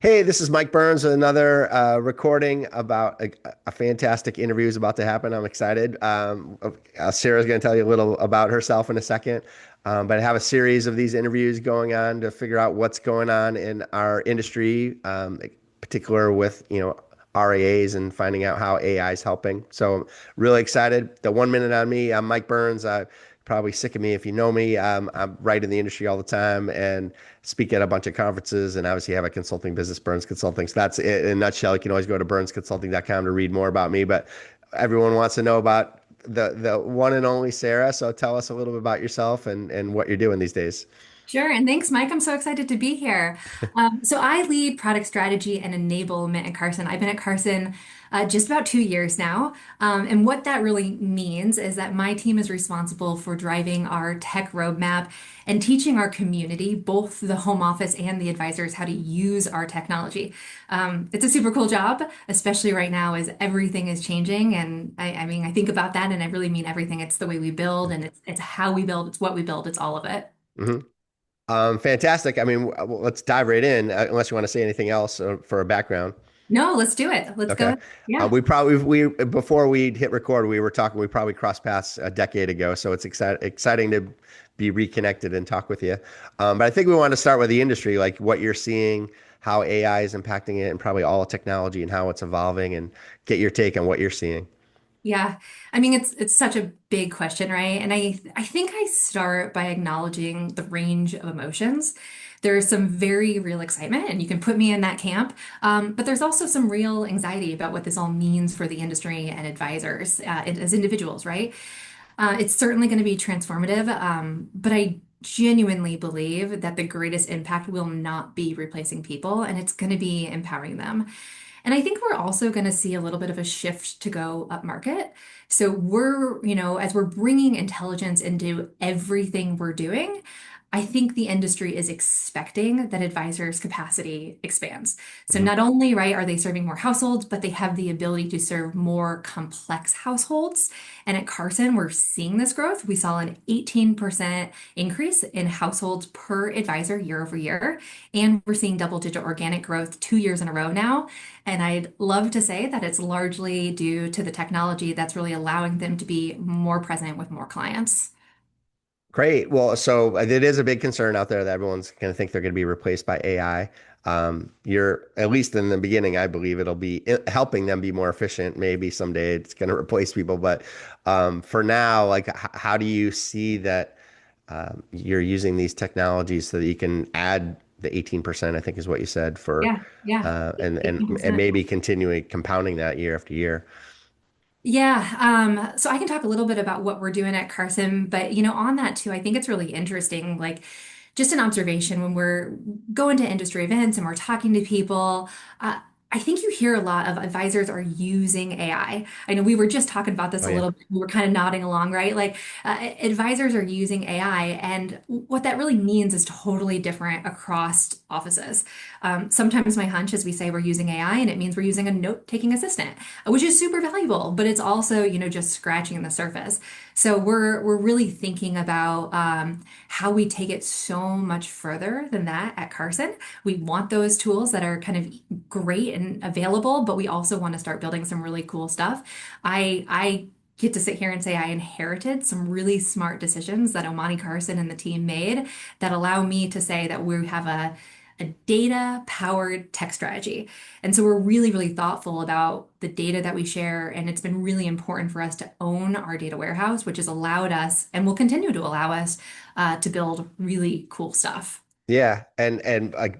Hey, this is Mike Byrnes with another recording about a fantastic interview is about to happen. I'm excited. Sarah's going to tell you a little about herself in a second. But I have a series of these interviews going on to figure out what's going on in our industry, in particular with, RAAs and finding out how AI is helping. So I'm really excited. The 1 minute on me, I'm Mike Byrnes. Probably sick of me if you know me. I'm right in the industry all the time and speak at a bunch of conferences and obviously have a consulting business, Byrnes Consulting. So that's it in a nutshell. You can always go to burnsconsulting.com to read more about me, but everyone wants to know about the one and only Sarah. So tell us a little bit about yourself and what you're doing these days. Sure, and thanks, Mike. I'm so excited to be here. So I lead product strategy and enablement at Carson. I've been at Carson just about 2 years now. And what that really means is that my team is responsible for driving our tech roadmap and teaching our community, both the home office and the advisors, how to use our technology. It's a super cool job, especially right now as everything is changing. And I mean, I think about that and I really mean everything. It's the way we build and it's how we build, it's what we build, it's all of it. hmm Fantastic. I mean, let's dive right in, unless you want to say anything else for a background. No, let's do it. Let's go. Okay. Yeah. We before we hit record, we were talking. We probably crossed paths a decade ago, so it's exciting to be reconnected and talk with you. But I think we want to start with the industry, like what you're seeing, how AI is impacting it, and probably all technology and how it's evolving, and get your take on what you're seeing. Yeah. I mean, it's such a big question, right? And I think I start by acknowledging the range of emotions. There's some very real excitement, and you can put me in that camp. But there's also some real anxiety about what this all means for the industry and advisors as individuals, right? It's certainly going to be transformative, but I genuinely believe that the greatest impact will not be replacing people, and it's going to be empowering them. And I think we're also going to see a little bit of a shift to go up market. So as we're bringing intelligence into everything we're doing, I think the industry is expecting that advisors' capacity expands. So Mhm. not only, right, are they serving more households, but they have the ability to serve more complex households. And at Carson, we're seeing this growth. We saw an 18% increase in households per advisor year over year. And we're seeing double-digit organic growth 2 years in a row now. And I'd love to say that it's largely due to the technology that's really allowing them to be more present with more clients. Great. Well, so it is a big concern out there that everyone's going to think they're going to be replaced by AI. You're at least in the beginning, I believe it'll be helping them be more efficient. Maybe someday it's going to replace people, but for now, like, how do you see that you're using these technologies so that you can add the 18%, I think is what you said for, Yeah, yeah. and 18%. maybe continuing compounding that year after year. Yeah, so I can talk a little bit about what we're doing at Carson, but on that too, I think it's really interesting, like just an observation when we're going to industry events and we're talking to people. I think you hear a lot of advisors are using AI. I know we were just talking about this Oh a yeah. little bit. We were kind of nodding along, right? Like advisors are using AI, and what that really means is totally different across offices. Sometimes my hunch is we say we're using AI, and it means we're using a note-taking assistant, which is super valuable, but it's also, just scratching the surface. So we're really thinking about how we take it so much further than that at Carson. We want those tools that are kind of great and available, but we also want to start building some really cool stuff. I get to sit here and say I inherited some really smart decisions that Omani Carson and the team made that allow me to say that we have a data powered tech strategy. And so we're really, really thoughtful about the data that we share. And it's been really important for us to own our data warehouse, which has allowed us and will continue to allow us to build really cool stuff. Yeah, and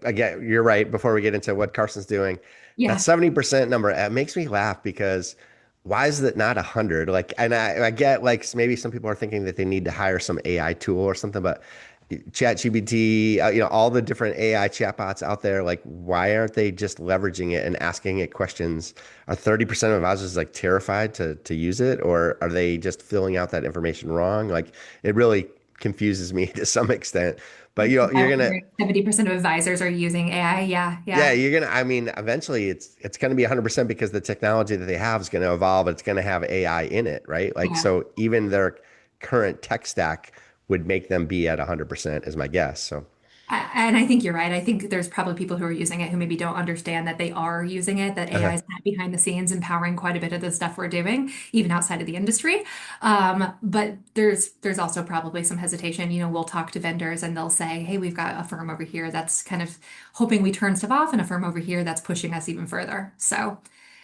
again, you're right. Before we get into what Carson's doing, that Yeah. 70% number makes me laugh because why is it not 100? Like, and I get like maybe some people are thinking that they need to hire some AI tool or something, but ChatGPT, all the different AI chatbots out there, like, why aren't they just leveraging it and asking it questions? Are 30% of advisors like terrified to use it, or are they just filling out that information wrong? Like, it really confuses me to some extent. But you're gonna 70% of advisors are using AI. Yeah, yeah, yeah, you're gonna. I mean, eventually, it's gonna be 100% because the technology that they have is gonna evolve. It's gonna have AI in it, right? Like, yeah. so even their current tech stack would make them be at 100%, is my guess. So, And I think you're right. I think there's probably people who are using it who maybe don't understand that they are using it, that AI Uh-huh. is behind the scenes empowering quite a bit of the stuff we're doing, even outside of the industry. But there's also probably some hesitation. We'll talk to vendors and they'll say, hey, we've got a firm over here that's kind of hoping we turn stuff off, and a firm over here that's pushing us even further. So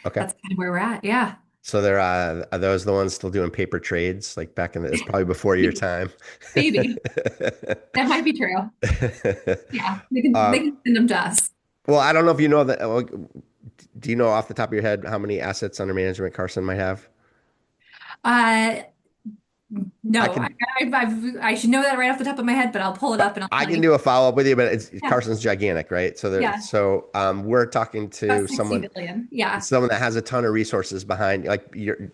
Okay. that's kind of where we're at. Yeah. So they're are those the ones still doing paper trades like back in it's probably before your Maybe. time. Maybe. That might be true. Yeah. They can send them to us. Well, I don't know if you know that. Well, do you know off the top of your head how many assets under management Carson might have? Uh, I No, can I should know that right off the top of my head, but I'll pull it up and I'll I tell can you. do a follow up with you, but it's Yeah, Carson's gigantic, right? yeah, We're talking about to 60 billion. Yeah, someone that has a ton of resources behind, like you're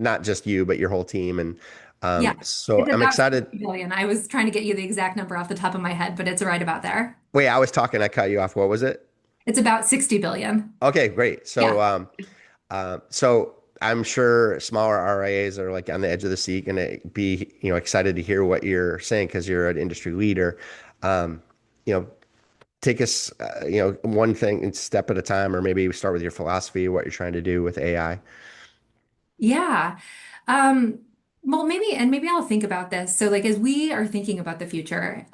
not just you, but your whole team, and yeah. so It's I'm about excited. 60 billion. I was trying to get you the exact number off the top of my head, but it's right about there. Wait, I was talking, I cut you off. What was it? It's about 60 billion. Okay, great. Yeah. So I'm sure smaller RIAs are like on the edge of the seat and be, excited to hear what you're saying because you're an industry leader. Um, you know, take us, one thing and step at a time, or maybe start with your philosophy, what you're trying to do with AI. Yeah. Um, well, maybe I'll think about this. So like as we are thinking about the future,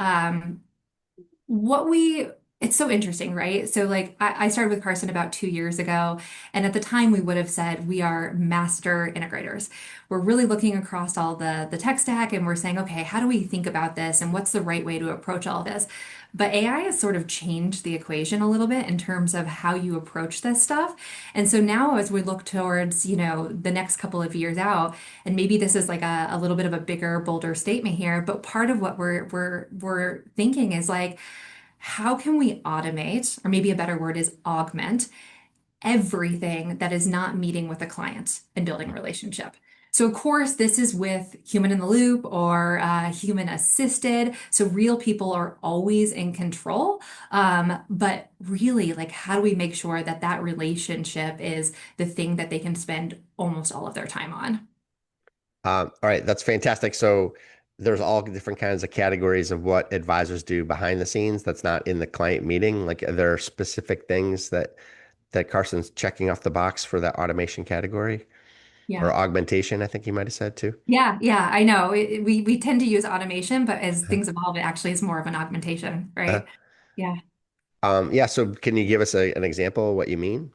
what we it's so interesting, right? So like I started with Carson about 2 years ago, and at the time we would have said we are master integrators. We're really looking across all the tech stack and we're saying, okay, how do we think about this and what's the right way to approach all this? But AI has sort of changed the equation a little bit in terms of how you approach this stuff. And so now as we look towards, the next couple of years out, and maybe this is like a little bit of a bigger, bolder statement here, but part of what we're thinking is like, how can we automate, or maybe a better word is augment, everything that is not meeting with a client and building a relationship? So, of course, this is with human in the loop or human assisted. So, real people are always in control. But really, like, how do we make sure that that relationship is the thing that they can spend almost all of their time on? All right, that's fantastic. So there's all different kinds of categories of what advisors do behind the scenes that's not in the client meeting. Like, are there specific things that Carson's checking off the box for that automation category or Yeah. augmentation, I think you might have said too. Yeah, yeah, I know. We tend to use automation, but as things evolve, it actually is more of an augmentation, Uh, right? Yeah. yeah, so can you give us an example of what you mean?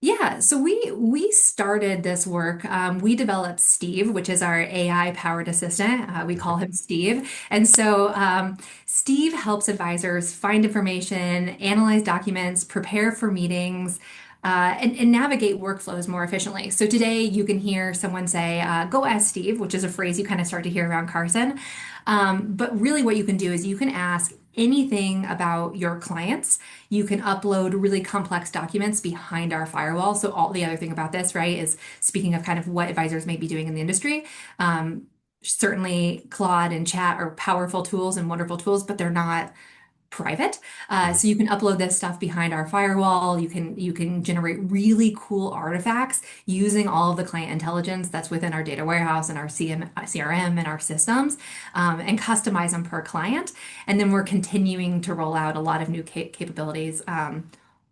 Yeah, so we started this work. We developed Steve, which is our AI powered assistant. We call him Steve, and so Steve helps advisors find information, analyze documents, prepare for meetings, and navigate workflows more efficiently. So today you can hear someone say, "Go ask Steve," which is a phrase you kind of start to hear around Carson. But really, what you can do is you can ask anything about your clients. You can upload really complex documents behind our firewall. So all the other thing about this, right, is speaking of kind of what advisors may be doing in the industry. Certainly Claude and Chat are powerful tools and wonderful tools, but they're not private. Mhm. So you can upload this stuff behind our firewall. You can generate really cool artifacts using all of the client intelligence that's within our data warehouse and our CRM and our systems, and customize them per client. And then we're continuing to roll out a lot of new capabilities,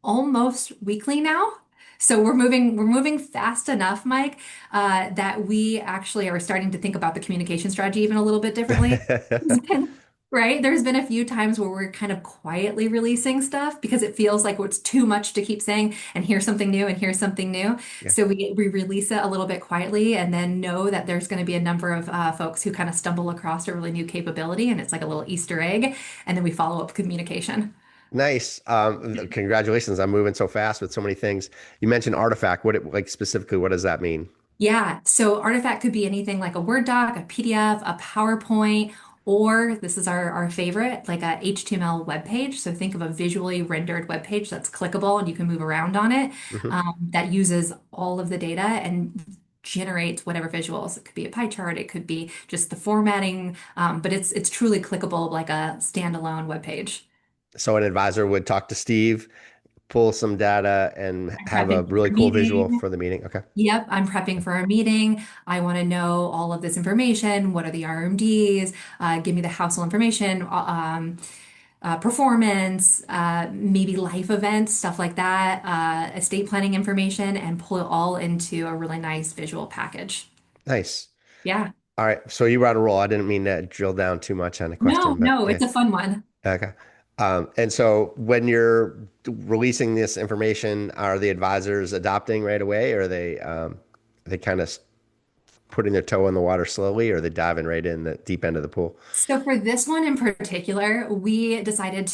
almost weekly now. So we're moving fast enough, Mike, that we actually are starting to think about the communication strategy even a little bit differently. Right? There's been a few times where we're kind of quietly releasing stuff because it feels like it's too much to keep saying, and here's something new, and here's something new. Yeah. So we release it a little bit quietly and then know that there's going to be a number of folks who kind of stumble across a really new capability, and it's like a little Easter egg. And then we follow up communication. Nice. Congratulations. I'm moving so fast with so many things. You mentioned artifact. Like specifically, what does that mean? Yeah, so artifact could be anything like a Word doc, a PDF, a PowerPoint, or this is our favorite, like a HTML web page. So think of a visually rendered web page that's clickable and you can move around on it, Mhm. that uses all of the data and generates whatever visuals. It could be a pie chart, it could be just the formatting, but it's truly clickable like a standalone web page. So an advisor would talk to Steve, pull some data, and I'm have a prepping for really a cool visual meeting. for the meeting. Okay. Yep, I'm prepping for a meeting. I want to know all of this information. What are the RMDs? Give me the household information. performance, maybe life events, stuff like that, estate planning information, and pull it all into a really nice visual package. Nice. Yeah. All right. So you were on a roll. I didn't mean to drill down too much on the No, question, but no, yeah. it's a fun one. Okay. And so when you're releasing this information, are the advisors adopting right away, or are they kind of putting their toe in the water slowly, or are they diving right in the deep end of the pool? So for this one in particular, we decided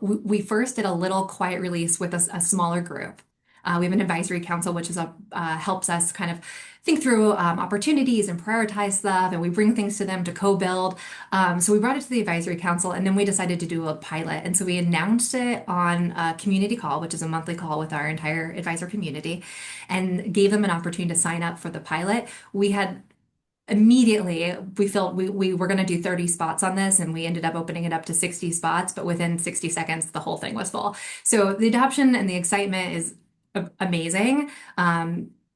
we first did a little quiet release with a smaller group. We have an advisory council, which helps us kind of think through opportunities and prioritize stuff, and we bring things to them to co-build. So we brought it to the advisory council, and then we decided to do a pilot. And so we announced it on a community call, which is a monthly call with our entire advisor community, and gave them an opportunity to sign up for the pilot. We had immediately we felt we were going to do 30 spots on this and we ended up opening it up to 60 spots, but within 60 seconds the whole thing was full. So the adoption and the excitement is amazing.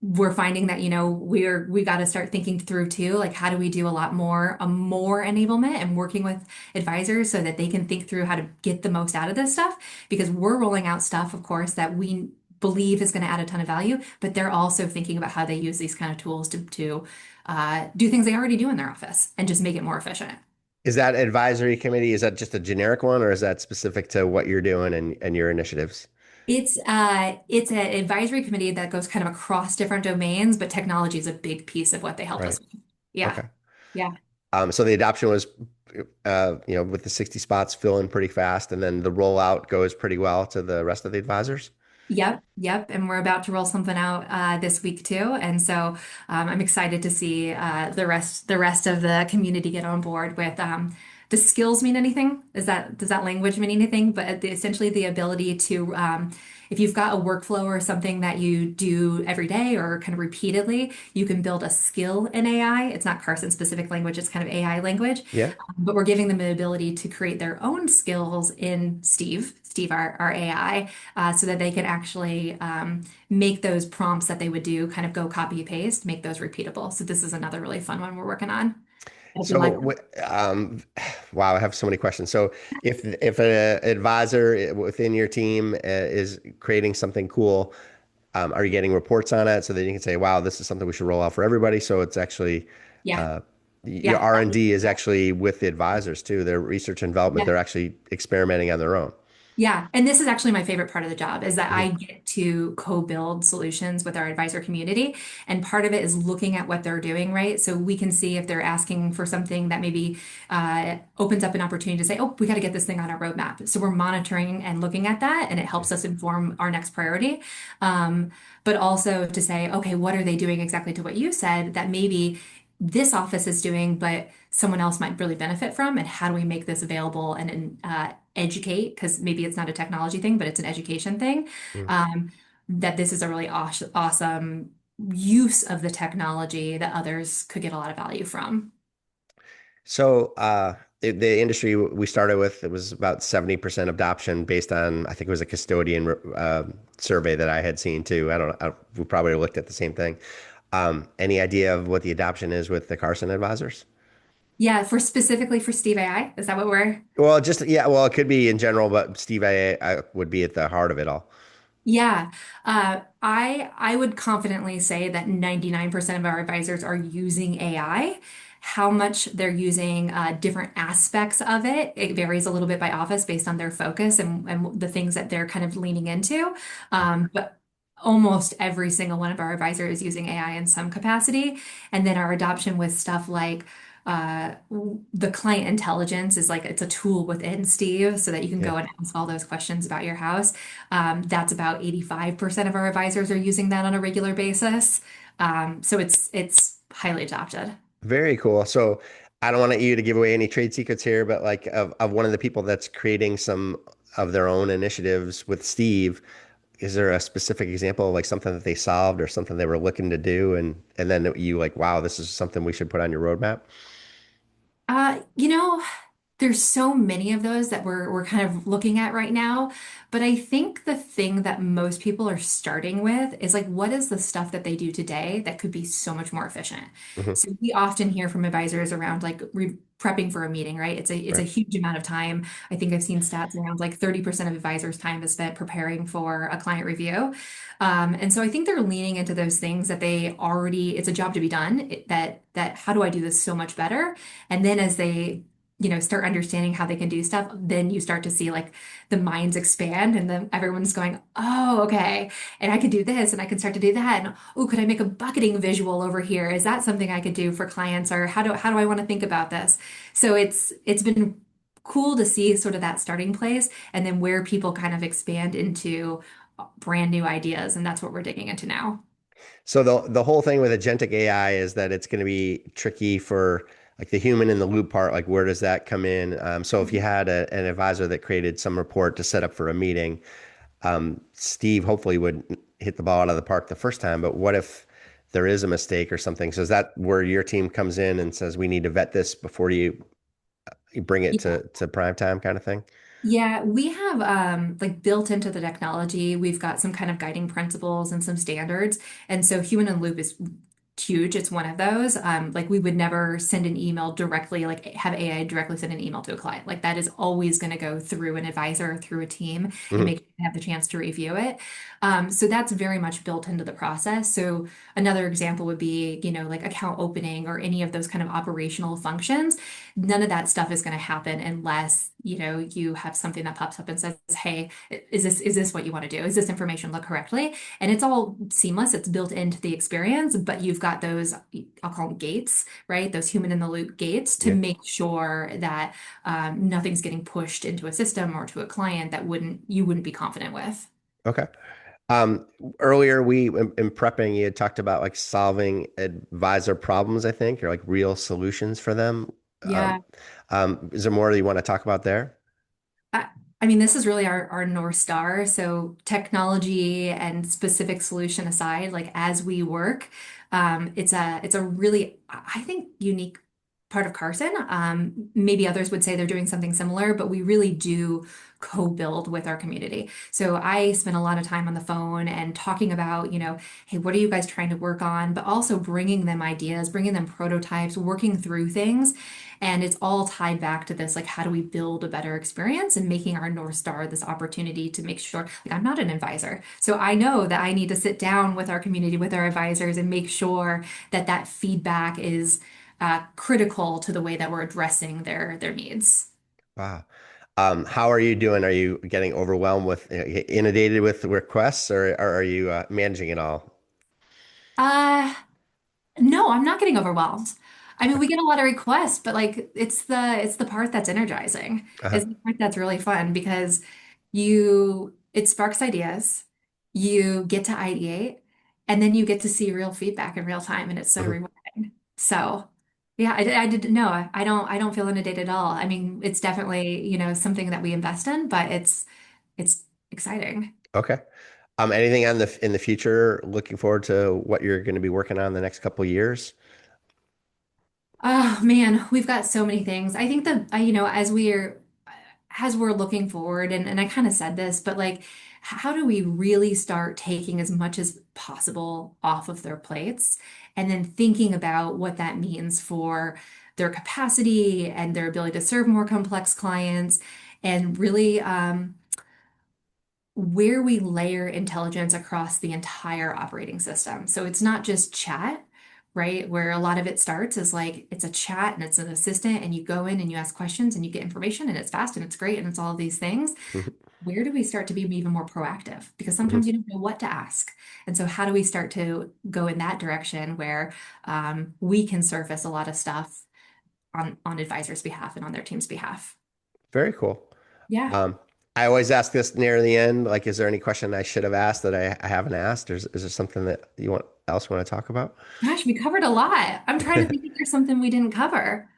We're finding that we got to start thinking through too, like how do we do a more enablement and working with advisors so that they can think through how to get the most out of this stuff, because we're rolling out stuff, of course, that we believe is going to add a ton of value, but they're also thinking about how they use these kind of tools to do things they already do in their office and just make it more efficient. Is that advisory committee, is that just a generic one, or is that specific to what you're doing and your initiatives? It's an advisory committee that goes kind of across different domains, but technology is a big piece of what they help Right. us with. Yeah. Okay. Yeah. So the adoption was, with the 60 spots filling pretty fast, and then the rollout goes pretty well to the rest of the advisors. Yep, yep. And we're about to roll something out this week too. And so I'm excited to see the rest of the community get on board with does skills mean anything? Does that language mean anything? But essentially the ability to if you've got a workflow or something that you do every day or kind of repeatedly, you can build a skill in AI. It's not Carson specific language, it's kind of AI language. Yeah. But we're giving them the ability to create their own skills in Steve, our AI, so that they can actually make those prompts that they would do, kind of go copy paste, make those repeatable. So this is another really fun one we're working on. If you like, So, wow, I have so many questions. So, if an advisor within your team is creating something cool, are you getting reports on it so that you can say, "Wow, this is something we should roll out for everybody"? So it's actually yeah, uh, your yeah, R&D is actually with the advisors too. Their research and development, yeah. they're actually experimenting on their own. Yeah, and this is actually my favorite part of the job is that I Mhm. get to co-build solutions with our advisor community. And part of it is looking at what they're doing, right? So we can see if they're asking for something that maybe opens up an opportunity to say, oh, we got to get this thing on our roadmap. So we're monitoring and looking at that, and it Yeah. helps us inform our next priority. But also to say, okay, what are they doing exactly to what you said that maybe this office is doing, but someone else might really benefit from, and how do we make this available and educate, because maybe it's not a technology thing, but it's an education thing, Mm. that this is a really awesome use of the technology that others could get a lot of value from. So, the industry we started with, it was about 70% adoption based on, I think it was a custodian survey that I had seen too. I don't know. We probably looked at the same thing. Any idea of what the adoption is with the Carson advisors? Yeah, for specifically for Steve AI, is that what we're? Well, just, yeah, well, it could be in general, but Steve I would be at the heart of it all. Yeah, I would confidently say that 99% of our advisors are using AI. How much they're using different aspects of it, it varies a little bit by office based on their focus and the things that they're kind of leaning into. But almost every single one of our advisors is using AI in some capacity. And then our adoption with stuff like the client intelligence is like it's a tool within Steve so that you can Yeah. go and ask all those questions about your house. That's about 85% of our advisors are using that on a regular basis. So it's highly adopted. Very cool. So I don't want you to give away any trade secrets here, but like of one of the people that's creating some of their own initiatives with Steve, is there a specific example of like something that they solved or something they were looking to do and then you like, wow, this is something we should put on your roadmap? Uh, you know, There's so many of those that we're kind of looking at right now. But I think the thing that most people are starting with is like, what is the stuff that they do today that could be so much more efficient? Hmm. So we often hear from advisors around like prepping for a meeting, right? It's a Right. huge amount of time. I think I've seen stats around like 30% of advisors' time is spent preparing for a client review. And so I think they're leaning into those things that they already, it's a job to be done. That how do I do this so much better? And then as they start understanding how they can do stuff, then you start to see like the minds expand and then everyone's going, oh, okay. And I could do this and I can start to do that. And oh, could I make a bucketing visual over here? Is that something I could do for clients? Or how do I want to think about this? So it's been cool to see sort of that starting place and then where people kind of expand into brand new ideas. And that's what we're digging into now. So the whole thing with agentic AI is that it's going to be tricky for like the human in the loop part. Like where does that come in? So if you had an advisor that created some report to set up for a meeting, Steve hopefully would hit the ball out of the park the first time. But what if there is a mistake or something? So is that where your team comes in and says we need to vet this before you bring it to prime time kind of thing? Yeah, we have like built into the technology, we've got some kind of guiding principles and some standards. And so human in loop is huge. It's one of those. Like we would never send an email directly, like have AI directly send an email to a client. Like that is always going to go through an advisor, through a team, and Hmm. make have the chance to review it. So that's very much built into the process. So another example would be, like account opening or any of those kind of operational functions. None of that stuff is going to happen unless, you have something that pops up and says, "Hey, is this what you want to do? Is this information look correctly?" And it's all seamless. It's built into the experience, but you've got those, I'll call them gates, right? Those human in the loop gates to Yeah. make sure that nothing's getting pushed into a system or to a client that you wouldn't be confident with. Okay. Um, Earlier in prepping, you had talked about like solving advisor problems, I think, or like real solutions for them. Um, Yeah. is there more that you want to talk about there? I, I mean, this is really our North Star. So technology and specific solution aside, like as we work, it's a really, I think, unique part of Carson. Maybe others would say they're doing something similar, but we really do co-build with our community. So I spend a lot of time on the phone and talking about, hey, what are you guys trying to work on? But also bringing them ideas, bringing them prototypes, working through things. And it's all tied back to this, like, how do we build a better experience and making our North Star this opportunity to make sure, like, I'm not an advisor. So I know that I need to sit down with our community, with our advisors, and make sure that that feedback is critical to the way that we're addressing their needs. Wow. How are you doing? Are you getting overwhelmed with, inundated with requests, or are you managing it all? Uh, No, I'm not getting overwhelmed. I mean, we get a lot of requests, but like it's the part that's energizing. Uh-huh. It's the part that's really fun because it sparks ideas, you get to ideate, and then you get to see real feedback in real time, and it's so Mhm. rewarding. So yeah, I did no, I don't feel inundated at all. I mean, it's definitely, something that we invest in, but it's exciting. Okay. Anything on the in the future? Looking forward to what you're going to be working on the next couple of years? Oh man, we've got so many things. I think that as we're looking forward, and I kind of said this, but like, how do we really start taking as much as possible off of their plates and then thinking about what that means for their capacity and their ability to serve more complex clients and really where we layer intelligence across the entire operating system. So it's not just chat, right? Where a lot of it starts is like it's a chat and it's an assistant, and you go in and you ask questions and you get information and it's fast and it's great and it's all of these things. Mhm. Where do we start to be even more proactive? Because Mhm. sometimes you don't know what to ask. And so, how do we start to go in that direction where we can surface a lot of stuff on advisors' behalf and on their team's behalf? Very cool. Yeah. Um, I always ask this near the end, like, is there any question I should have asked that I haven't asked, or is there something that you want to talk about? Gosh, we covered a lot. I'm trying to think if there's something we didn't cover.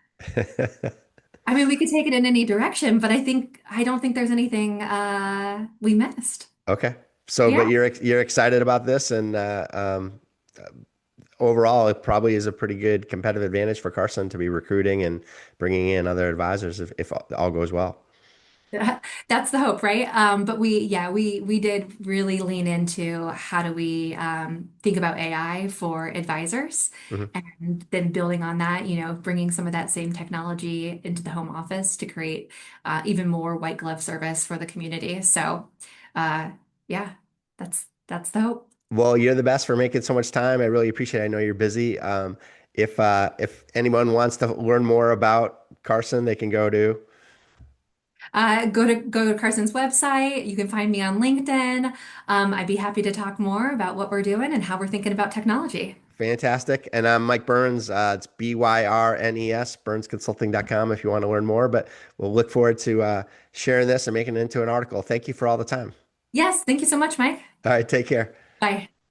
I mean, we could take it in any direction, but I don't think there's anything we missed. Okay. So, Yeah. but you're excited about this and overall, it probably is a pretty good competitive advantage for Carson to be recruiting and bringing in other advisors if all goes well. That's the hope, right? But we did really lean into how do we think about AI for advisors, Mhm. and then building on that, bringing some of that same technology into the home office to create even more white glove service for the community. So, uh, yeah, that's the hope. Well, you're the best for making so much time. I really appreciate it. I know you're busy. If anyone wants to learn more about Carson, they can go to Go to Carson's website. You can find me on LinkedIn. I'd be happy to talk more about what we're doing and how we're thinking about technology. Fantastic. And I'm Mike Byrnes. It's Byrnes, burnsconsulting.com if you want to learn more. But we'll look forward to sharing this and making it into an article. Thank you for all the time. Yes, thank you so much, Mike. All right, take care. Bye.